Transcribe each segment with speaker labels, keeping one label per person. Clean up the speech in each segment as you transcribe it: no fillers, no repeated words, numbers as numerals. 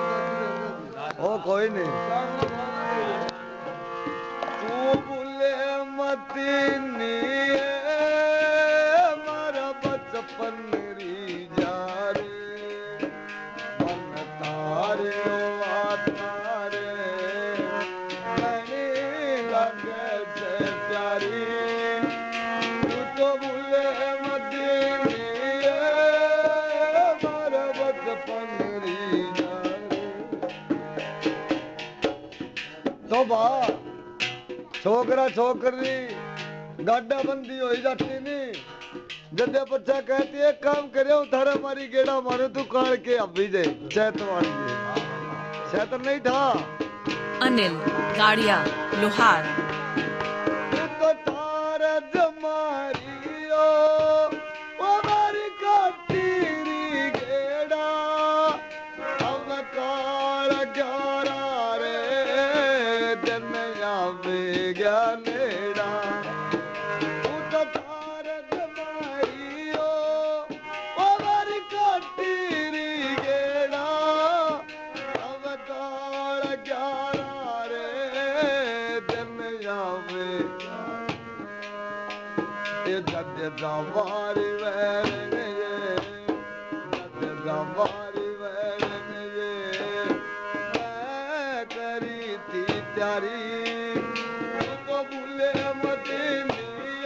Speaker 1: ओ कोई नहीं तू भूले मत नी मारा बचपन री जा रे मन तारे तारे मैंने लगे से प्यारी तू तो भूले मत नी मारा बचपन री जा तो बा छोकरा छोकरी गाड़ा बंदी हो जाती नहीं जदे बच्चा कहती है काम करे थारा मारी गेड़ा मारे तू काल के अभी दे चैतवान दे चैतन नहीं था
Speaker 2: अनिल गाड़िया लोहार
Speaker 1: तो तारा जमारियो वो मारी काटीरी गेड़ा अब काल ग्यारा रे दिन आवे गया नेड़ा तू तो तारा जमारियो वो मारी काटीरी गेड़ा अब काल ग्यारा रे दिन आवे ये जद जवारी वैरने ये जद जवारी वैरने ये मैं करी थी प्यारी तू तो भूले मत नहीं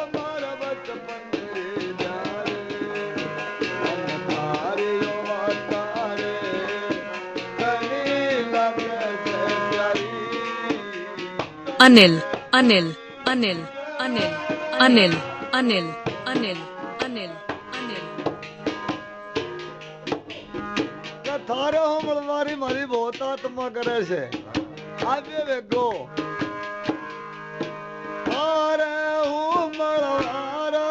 Speaker 1: हमारा बचपन रे जारे हम तारे ओ तारे कहीं लगे से प्यारी
Speaker 2: अनिल अनिल अनिल अनिल अनिल अनिल अनिल अनिल अनिल
Speaker 1: थारे हो मलवारी मारी बहुत आत्मा करे से आगे वेगो थारे हो मलवारा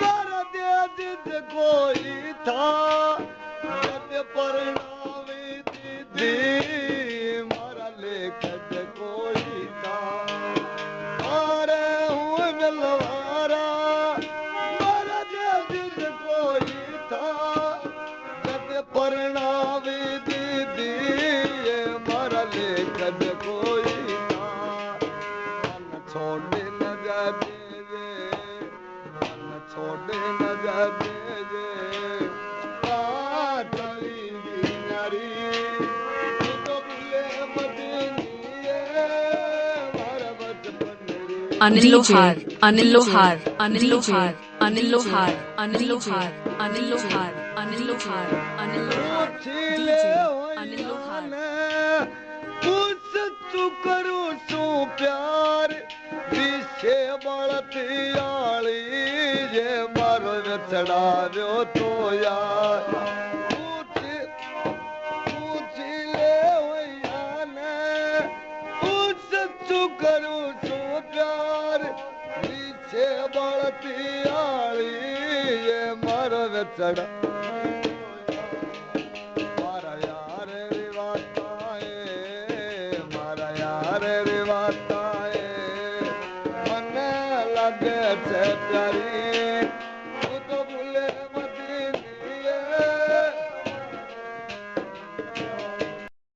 Speaker 1: बारा दे जिद कोई था जब परिणामी दीदी मारा लेखत कोई था थारे हो मलवारा बारा दे जिद कोई था परिणामी दीदी मारा लेखन कोई ना मन छोड़े न जाते मन छोड़े न जाते चली नारी तू तो भूले मदनी मारा बचपन
Speaker 2: अनिल लोहार अनिल लोहार अनिल लोहार अनिल लोहार अनिल लोहार अनिल लोहार अनिल लोहार अनिल लोहार अनिल लोहार
Speaker 1: कुछ तू करू सू प्यार पीछे बढ़ती आली ये मारो चढ़ाव्यो तो यार पूछ ले होया ने कुछ तू करू सू प्यार पीछे बढ़ती आली ये मारो चढ़ा